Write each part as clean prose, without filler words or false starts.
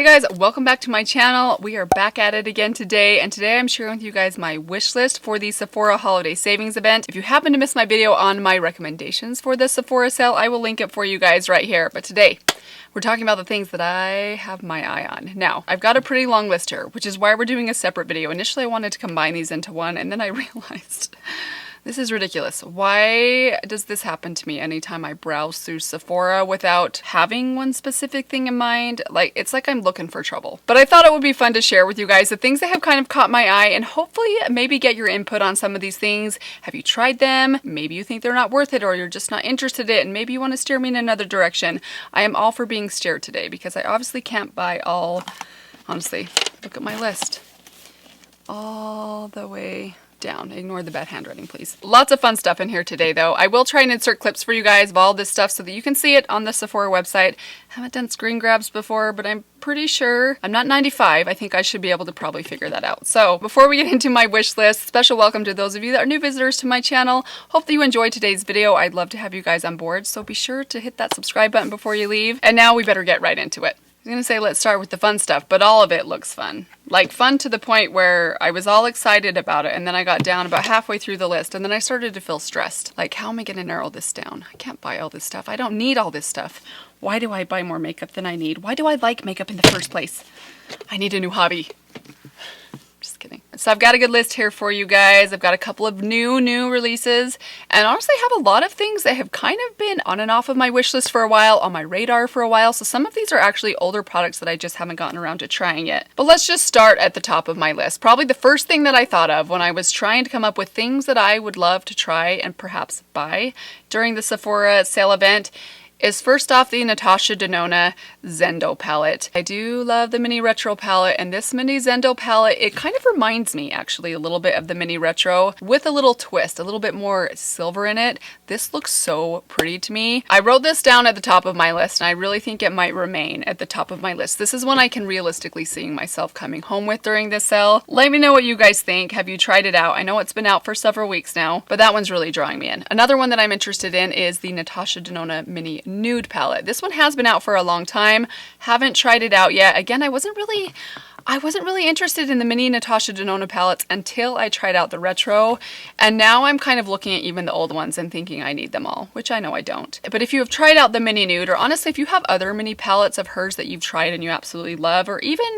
Hey guys, welcome back to my channel. We are back at it again today, and today I'm sharing with you guys my wish list for the Sephora Holiday Savings event. If you happen to miss my video on my recommendations for the Sephora sale, I will link it for you guys right here. But today, we're talking about the things that I have my eye on. Now, I've got a pretty long list here, which is why we're doing a separate video. Initially, I wanted to combine these into one, and then I realized this is ridiculous. Why does this happen to me anytime I browse through Sephora without having one specific thing in mind? It's like I'm looking for trouble. But I thought it would be fun to share with you guys the things that have kind of caught my eye and hopefully maybe get your input on some of these things. Have you tried them? Maybe you think they're not worth it or you're just not interested in it and maybe you want to steer me in another direction. I am all for being steered today because I obviously can't buy all. Honestly, look at my list. All the way down. Ignore the bad handwriting, please. Lots of fun stuff in here today, though. I will try and insert clips for you guys of all this stuff so that you can see it on the Sephora website. Haven't done screen grabs before, but I'm pretty sure I'm not 95. I think I should be able to probably figure that out. So before we get into my wish list, special welcome to those of you that are new visitors to my channel. Hope that you enjoyed today's video. I'd love to have you guys on board, so be sure to hit that subscribe button before you leave. And now we better get right into it. I was gonna say let's start with the fun stuff, but all of it looks fun. Like fun to the point where I was all excited about it and then I got down about halfway through the list and then I started to feel stressed. Like, how am I gonna narrow this down? I can't buy all this stuff. I don't need all this stuff. Why do I buy more makeup than I need? Why do I like makeup in the first place? I need a new hobby. Just kidding. So I've got a good list here for you guys. I've got a couple of new releases and honestly have a lot of things that have kind of been on and off of my wish list for a while, on my radar for a while. So some of these are actually older products that I just haven't gotten around to trying yet. But let's just start at the top of my list. Probably the first thing that I thought of when I was trying to come up with things that I would love to try and perhaps buy during the Sephora sale event is first off the Natasha Denona Zendo palette. I do love the mini retro palette, and this mini Zendo palette, it kind of reminds me actually a little bit of the mini retro with a little twist, a little bit more silver in it. This looks so pretty to me. I wrote this down at the top of my list and I really think it might remain at the top of my list. This is one I can realistically see myself coming home with during this sale. Let me know what you guys think. Have you tried it out? I know it's been out for several weeks now, but that one's really drawing me in. Another one that I'm interested in is the Natasha Denona mini Nude palette. This one has been out for a long time. Haven't tried it out yet. Again, I wasn't really interested in the mini Natasha Denona palettes until I tried out the retro, and now I'm kind of looking at even the old ones and thinking I need them all, which I know I don't. But if you have tried out the mini Nude, or honestly if you have other mini palettes of hers that you've tried and you absolutely love, or even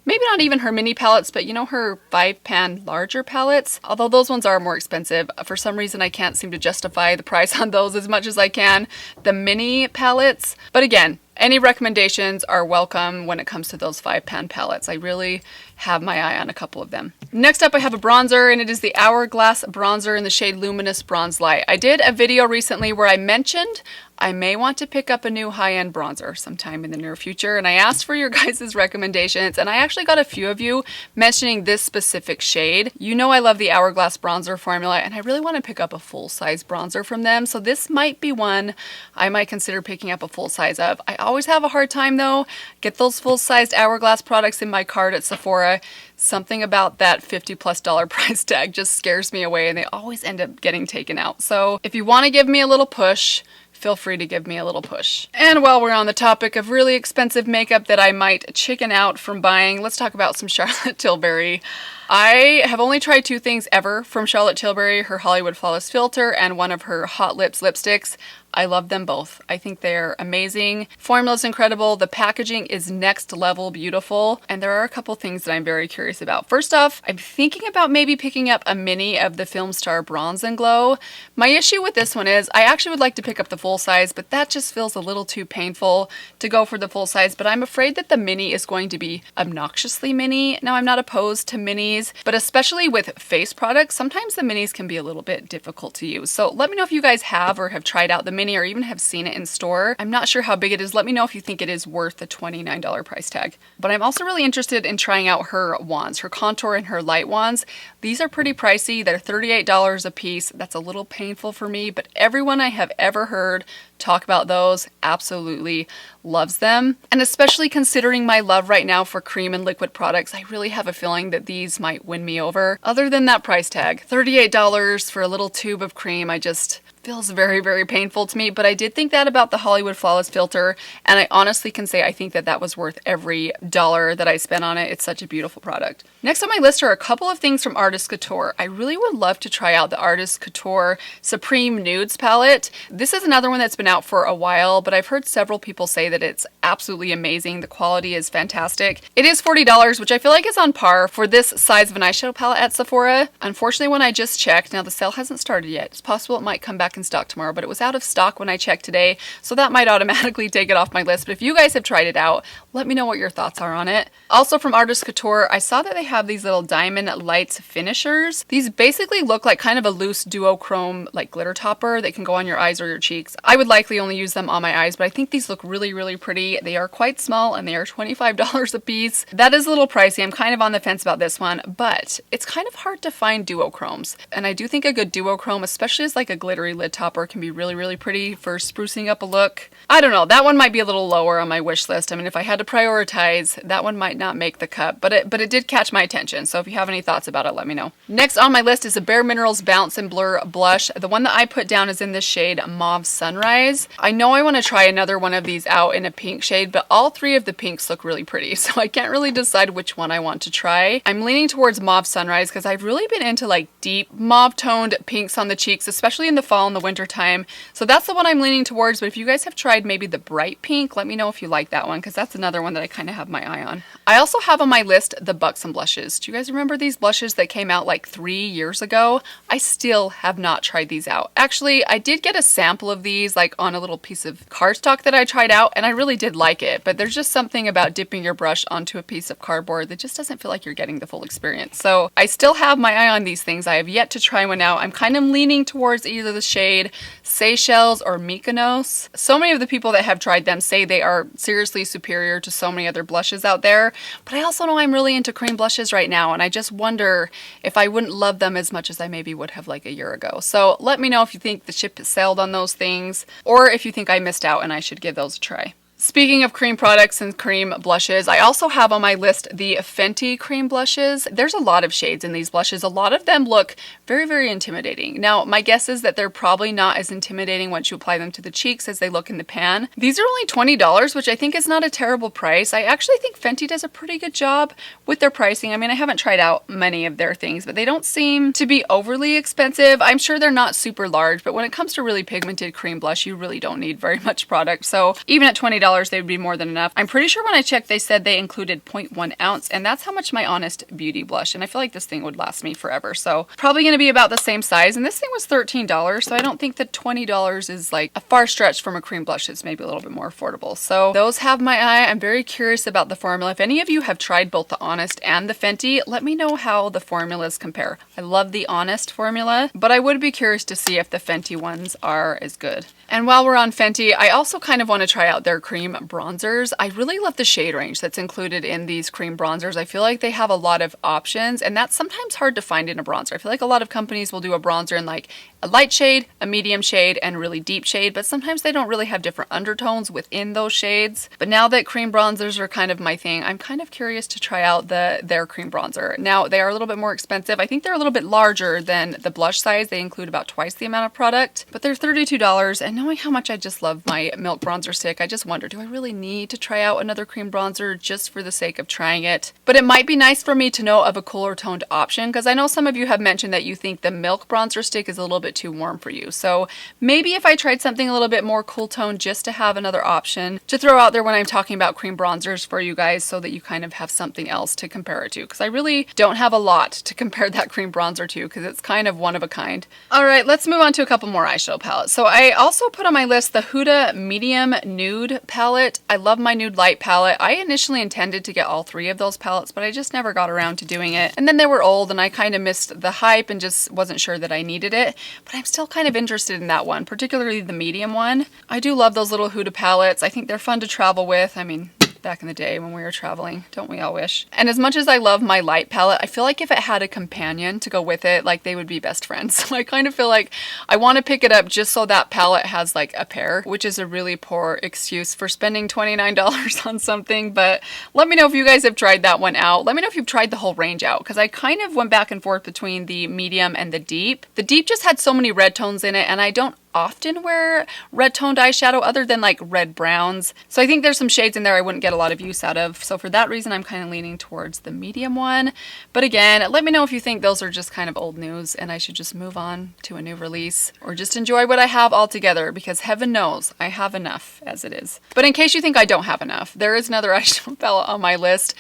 maybe not even her mini palettes, but you know, her 5-pan larger palettes, although those ones are more expensive. For some reason I can't seem to justify the price on those as much as I can the mini palettes. But again, any recommendations are welcome when it comes to those 5-pan palettes. I really have my eye on a couple of them. Next up I have a bronzer, and it is the Hourglass Bronzer in the shade Luminous Bronze Light. I did a video recently where I mentioned I may want to pick up a new high-end bronzer sometime in the near future, and I asked for your guys' recommendations, and I actually got a few of you mentioning this specific shade. You know I love the Hourglass Bronzer formula, and I really want to pick up a full-size bronzer from them, so this might be one I might consider picking up a full size of. I always have a hard time though. Get those full-sized Hourglass products in my cart at Sephora. Something about that $50+ price tag just scares me away, and they always end up getting taken out. So if you want to give me a little push, feel free to give me a little push. And while we're on the topic of really expensive makeup that I might chicken out from buying, let's talk about some Charlotte Tilbury. I have only tried 2 things ever from Charlotte Tilbury, her Hollywood Flawless Filter and one of her Hot Lips lipsticks. I love them both. I think they're amazing. Formula's incredible. The packaging is next level beautiful. And there are a couple things that I'm very curious about. First off, I'm thinking about maybe picking up a mini of the Filmstar Bronze and Glow. My issue with this one is I actually would like to pick up the full size, but that just feels a little too painful to go for the full size. But I'm afraid that the mini is going to be obnoxiously mini. Now, I'm not opposed to minis, but especially with face products, sometimes the minis can be a little bit difficult to use. So let me know if you guys have or have tried out the mini or even have seen it in store. I'm not sure how big it is. Let me know if you think it is worth the $29 price tag. But I'm also really interested in trying out her wands, her contour and her light wands. These are pretty pricey. They're $38 a piece. That's a little painful for me, but everyone I have ever heard talk about those absolutely loves them. And especially considering my love right now for cream and liquid products, I really have a feeling that these might win me over. Other than that price tag, $38 for a little tube of cream, I just feels very, very painful to me, but I did think that about the Hollywood Flawless filter, and I honestly can say I think that that was worth every dollar that I spent on it. It's such a beautiful product. Next on my list are a couple of things from Artist Couture. I really would love to try out the Artist Couture Supreme Nudes palette. This is another one that's been out for a while, but I've heard several people say that it's absolutely amazing. The quality is fantastic. It is $40, which I feel like is on par for this size of an eyeshadow palette at Sephora. Unfortunately, when I just checked, now the sale hasn't started yet. It's possible it might come back in stock tomorrow, but it was out of stock when I checked today, so that might automatically take it off my list. But if you guys have tried it out, let me know what your thoughts are on it. Also from Artist Couture, I saw that they have these little diamond lights finishers. These basically look like kind of a loose duochrome like glitter topper that can go on your eyes or your cheeks. I would likely only use them on my eyes, but I think these look really, really pretty. They are quite small and they are $25 a piece. That is a little pricey. I'm kind of on the fence about this one, but it's kind of hard to find duochromes. And I do think a good duochrome, especially as like a glittery lid topper, can be really, really pretty for sprucing up a look. I don't know, that one might be a little lower on my wish list. I mean, if I had to prioritize, that one might not make the cut, but it did catch my attention. So if you have any thoughts about it, let me know. Next on my list is a Bare Minerals Bounce and Blur blush. The one that I put down is in the shade Mauve Sunrise. I know I want to try another one of these out in a pink shade, but all three of the pinks look really pretty, so I can't really decide which one I want to try. I'm leaning towards Mauve Sunrise because I've really been into like deep mauve toned pinks on the cheeks, especially in the fall and the winter time. So that's the one I'm leaning towards, but if you guys have tried maybe the bright pink, let me know if you like that one, because that's another one that I kind of have my eye on. I also have on my list the Buxom Blushes. Do you guys remember these blushes that came out like 3 years ago? I still have not tried these out. Actually, I did get a sample of these like on a little piece of cardstock that I tried out, and I really did like it, but there's just something about dipping your brush onto a piece of cardboard that just doesn't feel like you're getting the full experience. So I still have my eye on these things. I have yet to try one out. I'm kind of leaning towards either the shade Seychelles or Mykonos. So many of the people that have tried them say they are seriously superior to so many other blushes out there, but I also know I'm really into cream blushes right now, and I just wonder if I wouldn't love them as much as I maybe would have like a year ago. So let me know if you think the ship sailed on those things, or if you think I missed out and I should give those a try. Speaking of cream products and cream blushes, I also have on my list the Fenty cream blushes. There's a lot of shades in these blushes. A lot of them look very, very intimidating. Now, my guess is that they're probably not as intimidating once you apply them to the cheeks as they look in the pan. These are only $20, which I think is not a terrible price. I actually think Fenty does a pretty good job with their pricing. I mean, I haven't tried out many of their things, but they don't seem to be overly expensive. I'm sure they're not super large, but when it comes to really pigmented cream blush, you really don't need very much product. So even at $20, they would be more than enough. I'm pretty sure when I checked, they said they included 0.1 ounce, and that's how much my Honest Beauty blush, and I feel like this thing would last me forever. So probably going to be about the same size, and this thing was $13, so I don't think that $20 is like a far stretch from a cream blush. It's maybe a little bit more affordable. So those have my eye. I'm very curious about the formula. If any of you have tried both the Honest and the Fenty, let me know how the formulas compare. I love the Honest formula, but I would be curious to see if the Fenty ones are as good. And while we're on Fenty, I also kind of want to try out their cream bronzers. I really love the shade range that's included in these cream bronzers. I feel like they have a lot of options, and that's sometimes hard to find in a bronzer. I feel like a lot of companies will do a bronzer in like a light shade, a medium shade, and really deep shade, but sometimes they don't really have different undertones within those shades. But now that cream bronzers are kind of my thing, I'm kind of curious to try out their cream bronzer. Now, they are a little bit more expensive. I think they're a little bit larger than the blush size. They include about twice the amount of product, but they're $32, and knowing how much I just love my Milk bronzer stick, I just wonder, do I really need to try out another cream bronzer just for the sake of trying it? But it might be nice for me to know of a cooler toned option, because I know some of you have mentioned that you think the Milk bronzer stick is a little bit too warm for you. So maybe if I tried something a little bit more cool toned, just to have another option to throw out there when I'm talking about cream bronzers for you guys, so that you kind of have something else to compare it to, because I really don't have a lot to compare that cream bronzer to, because it's kind of one of a kind. All right, let's move on to a couple more eyeshadow palettes. So I also put on my list the Huda Medium Nude palette. I love my Nude Light palette. I initially intended to get all three of those palettes, but I just never got around to doing it. And then they were old, and I kind of missed the hype and just wasn't sure that I needed it. But I'm still kind of interested in that one, particularly the medium one. I do love those little Huda palettes. I think they're fun to travel with. I mean, back in the day when we were traveling, don't we all wish? And as much as I love my light palette, I feel like if it had a companion to go with it, like they would be best friends. So I kind of feel like I want to pick it up just so that palette has like a pair, which is a really poor excuse for spending $29 on something. But let me know if you guys have tried that one out. Let me know if you've tried the whole range out, because I kind of went back and forth between the medium and the deep. The deep just had so many red tones in it, and I don't often wear red toned eyeshadow other than like red browns. So I think there's some shades in there I wouldn't get a lot of use out of. So for that reason, I'm kind of leaning towards the medium one. But again, let me know if you think those are just kind of old news and I should just move on to a new release or just enjoy what I have altogether, because heaven knows I have enough as it is. But in case you think I don't have enough, there is another eyeshadow palette on my list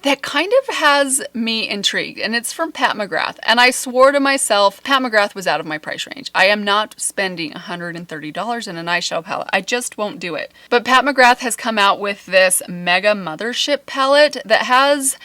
that kind of has me intrigued, and it's from Pat McGrath. And I swore to myself, Pat McGrath was out of my price range. I am not spending $130 in an eyeshadow palette. I just won't do it. But Pat McGrath has come out with this mega Mothership palette that has,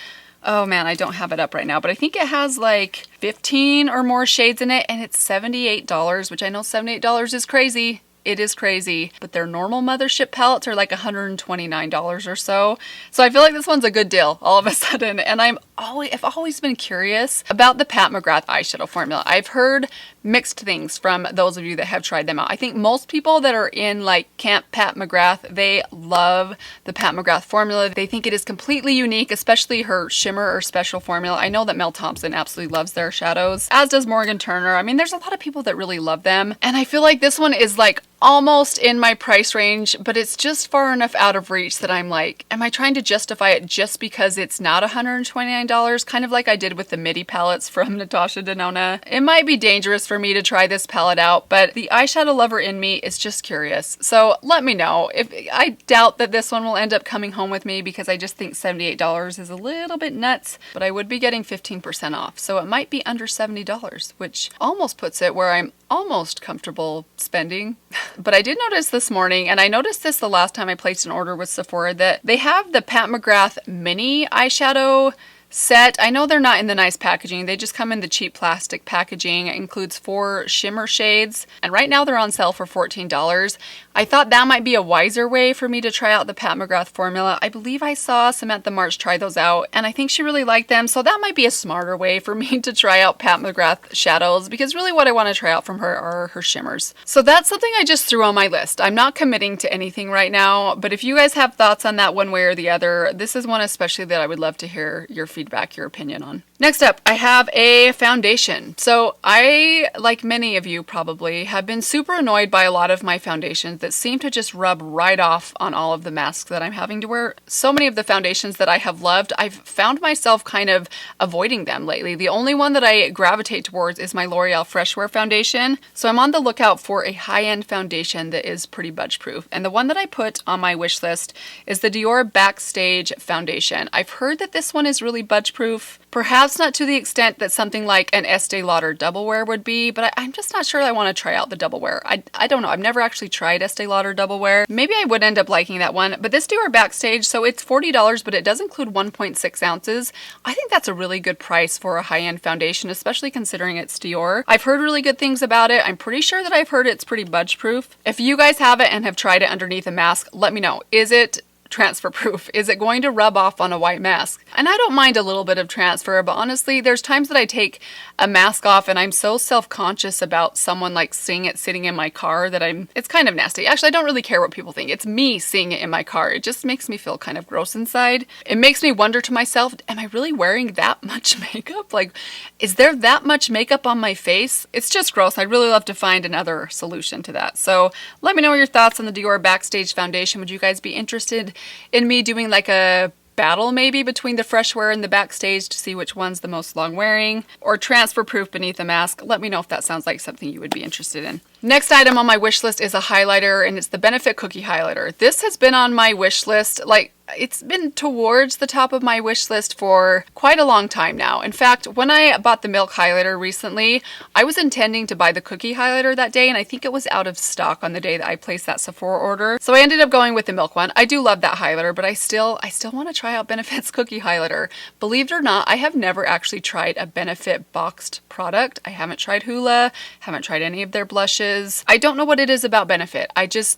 oh man, I don't have it up right now, but I think it has like 15 or more shades in it, and it's $78, which I know $78 is crazy. It is crazy, but their normal Mothership palettes are like $129 or so. So I feel like this one's a good deal all of a sudden. And I've always been curious about the Pat McGrath eyeshadow formula. I've heard mixed things from those of you that have tried them out. I think most people that are in like Camp Pat McGrath, they love the Pat McGrath formula. They think it is completely unique, especially her shimmer or special formula. I know that Mel Thompson absolutely loves their shadows, as does Morgan Turner. I mean, there's a lot of people that really love them. And I feel like this one is like almost in my price range, but it's just far enough out of reach that I'm like, am I trying to justify it just because it's not $129? Kind of like I did with the midi palettes from Natasha Denona. It might be dangerous for me to try this palette out, but the eyeshadow lover in me is just curious. So let me know. If I doubt that this one will end up coming home with me, because I just think $78 is a little bit nuts, but I would be getting 15% off. So it might be under $70, which almost puts it where I'm almost comfortable spending. But I did notice this morning, and I noticed this the last time I placed an order with Sephora, that they have the Pat McGrath mini eyeshadow set. I know they're not in the nice packaging. They just come in the cheap plastic packaging. It includes 4 shimmer shades, and right now they're on sale for $14. I thought that might be a wiser way for me to try out the Pat McGrath formula. I believe I saw Samantha March try those out, and I think she really liked them, so that might be a smarter way for me to try out Pat McGrath shadows, because really what I want to try out from her are her shimmers. So that's something I just threw on my list. I'm not committing to anything right now, but if you guys have thoughts on that one way or the other, this is one especially that I would love to hear your feedback, your opinion on. Next up, I have a foundation. So I, like many of you probably, have been super annoyed by a lot of my foundations that seem to just rub right off on all of the masks that I'm having to wear. So many of the foundations that I have loved, I've found myself kind of avoiding them lately. The only one that I gravitate towards is my L'Oreal Fresh Wear foundation. So I'm on the lookout for a high-end foundation that is pretty budge-proof. And the one that I put on my wish list is the Dior Backstage foundation. I've heard that this one is really budge-proof. Perhaps not to the extent that something like an Estee Lauder Double Wear would be, but I'm just not sure I want to try out the Double Wear. I don't know. I've never actually tried Estee Lauder Double Wear. Maybe I would end up liking that one, but this Dior Backstage, so it's $40, but it does include 1.6 ounces. I think that's a really good price for a high-end foundation, especially considering it's Dior. I've heard really good things about it. I'm pretty sure that I've heard it's pretty budge-proof. If you guys have it and have tried it underneath a mask, let me know. Is it transfer proof? Is it going to rub off on a white mask? And I don't mind a little bit of transfer, but honestly, there's times that I take a mask off and I'm so self-conscious about someone like seeing it sitting in my car that it's kind of nasty. Actually, I don't really care what people think. It's me seeing it in my car. It just makes me feel kind of gross inside. It makes me wonder to myself, am I really wearing that much makeup? Like, is there that much makeup on my face? It's just gross. I'd really love to find another solution to that. So let me know your thoughts on the Dior Backstage foundation. Would you guys be interested in me doing like a battle maybe between the Fresh Wear and the Backstage to see which one's the most long wearing, or transfer proof beneath a mask? Let me know if that sounds like something you would be interested in. Next item on my wish list is a highlighter, and it's the Benefit Cookie Highlighter. This has been on my wish list, like it's been towards the top of my wish list for quite a long time now. In fact, when I bought the Milk Highlighter recently, I was intending to buy the Cookie Highlighter that day, and I think it was out of stock on the day that I placed that Sephora order. So I ended up going with the Milk one. I do love that highlighter, but I still want to try out Benefit's Cookie Highlighter. Believe it or not, I have never actually tried a Benefit boxed product. I haven't tried Hula, haven't tried any of their blushes. I don't know what it is about Benefit.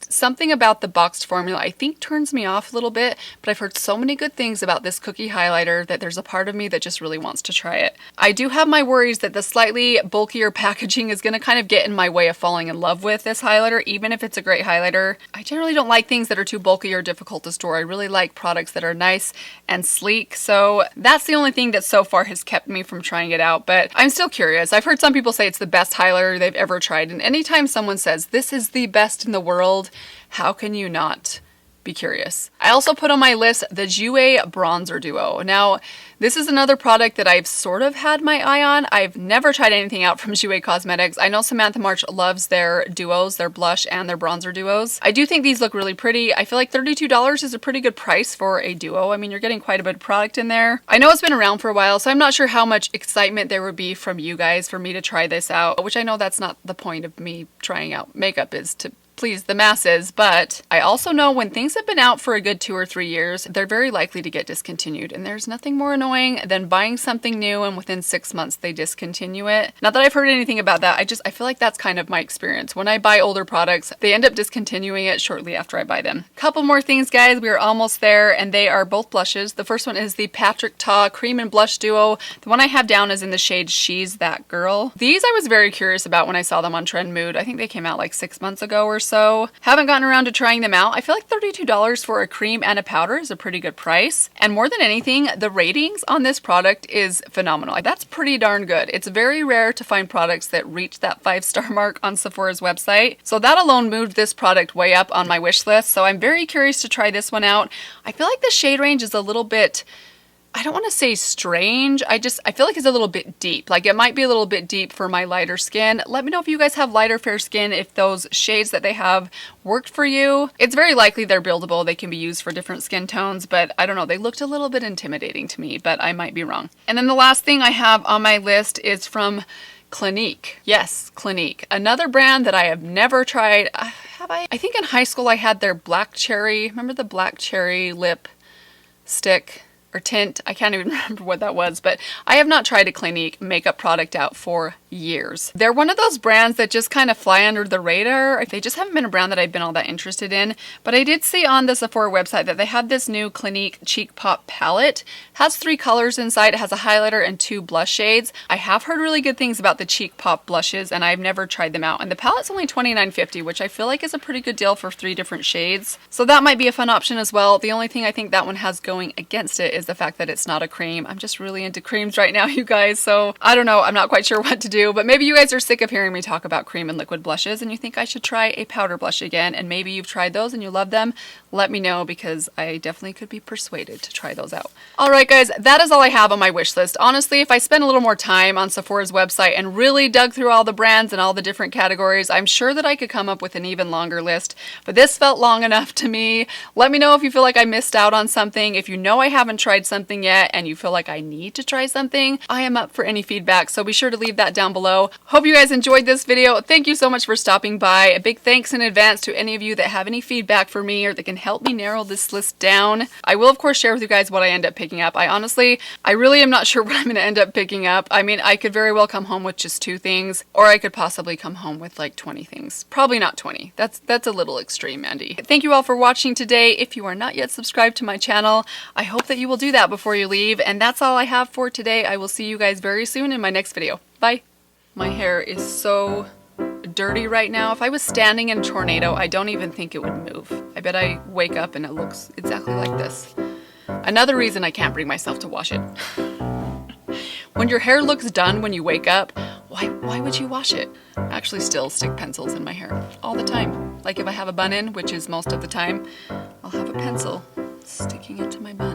Something about the boxed formula I think turns me off a little bit, but I've heard so many good things about this cookie highlighter that there's a part of me that just really wants to try it. I do have my worries that the slightly bulkier packaging is going to kind of get in my way of falling in love with this highlighter, even if it's a great highlighter. I generally don't like things that are too bulky or difficult to store. I really like products that are nice and sleek, so that's the only thing that so far has kept me from trying it out, but I'm still curious. I've heard some people say it's the best highlighter they've ever tried, and anytime anytime someone says this is the best in the world, how can you not be curious? I also put on my list the Jouer Bronzer Duo. Now, this is another product that I've sort of had my eye on. I've never tried anything out from Jouer Cosmetics. I know Samantha March loves their duos, their blush and their bronzer duos. I do think these look really pretty. I feel like $32 is a pretty good price for a duo. I mean, you're getting quite a bit of product in there. I know it's been around for a while, so I'm not sure how much excitement there would be from you guys for me to try this out, which I know that's not the point of me trying out makeup, is to please the masses, but I also know when things have been out for a good 2 or 3 years, they're very likely to get discontinued, and there's nothing more annoying than buying something new and within 6 months they discontinue it. Not that I've heard anything about that, I feel like that's kind of my experience. When I buy older products, they end up discontinuing it shortly after I buy them. Couple more things, guys, we are almost there, and they are both blushes. The first one is the Patrick Ta Cream and Blush Duo. The one I have down is in the shade She's That Girl. These I was very curious about when I saw them on Trend Mood. I think they came out like 6 months ago or so. Haven't gotten around to trying them out. I feel like $32 for a cream and a powder is a pretty good price. And more than anything, the ratings on this product is phenomenal. That's pretty darn good. It's very rare to find products that reach that 5-star mark on Sephora's website. So that alone moved this product way up on my wish list. So I'm very curious to try this one out. I feel like the shade range is a little bit, I don't want to say strange. I feel like it's a little bit deep. Like it might be a little bit deep for my lighter skin. Let me know if you guys have lighter fair skin, if those shades that they have worked for you. It's very likely they're buildable. They can be used for different skin tones, but I don't know. They looked a little bit intimidating to me, but I might be wrong. And then the last thing I have on my list is from Clinique. Yes, Clinique. Another brand that I have never tried. Have I? I think in high school I had their black cherry. Remember the black cherry lip stick or tint? I can't even remember what that was, but I have not tried a Clinique makeup product out for years. They're one of those brands that just kind of fly under the radar. They just haven't been a brand that I've been all that interested in, but I did see on the Sephora website that they have this new Clinique Cheek Pop palette. It has 3 colors inside. It has a highlighter and 2 blush shades. I have heard really good things about the Cheek Pop blushes, and I've never tried them out. And the palette's only $29.50, which I feel like is a pretty good deal for 3 different shades. So that might be a fun option as well. The only thing I think that one has going against it is the fact that it's not a cream. I'm just really into creams right now, you guys, so I don't know. I'm not quite sure what to do, but maybe you guys are sick of hearing me talk about cream and liquid blushes and you think I should try a powder blush again, and maybe you've tried those and you love them. Let me know, because I definitely could be persuaded to try those out. Alright guys, that is all I have on my wish list. Honestly, if I spent a little more time on Sephora's website and really dug through all the brands and all the different categories, I'm sure that I could come up with an even longer list, but this felt long enough to me. Let me know if you feel like I missed out on something. If you know I haven't tried something yet and you feel like I need to try something, I am up for any feedback, so be sure to leave that down below. Hope you guys enjoyed this video. Thank you so much for stopping by. A big thanks in advance to any of you that have any feedback for me or that can help me narrow this list down. I will of course share with you guys what I end up picking up. I really am not sure what I'm going to end up picking up. I mean, I could very well come home with just 2 things, or I could possibly come home with like 20 things. Probably not 20. That's a little extreme, Mandy. Thank you all for watching today. If you are not yet subscribed to my channel, I hope that you will do that before you leave. And that's all I have for today. I will see you guys very soon in my next video. Bye. My hair is so dirty right now. If I was standing in a tornado, I don't even think it would move. I bet I wake up and it looks exactly like this. Another reason I can't bring myself to wash it. When your hair looks done when you wake up, why would you wash it? I actually still stick pencils in my hair all the time. Like if I have a bun in, which is most of the time, I'll have a pencil sticking into my bun.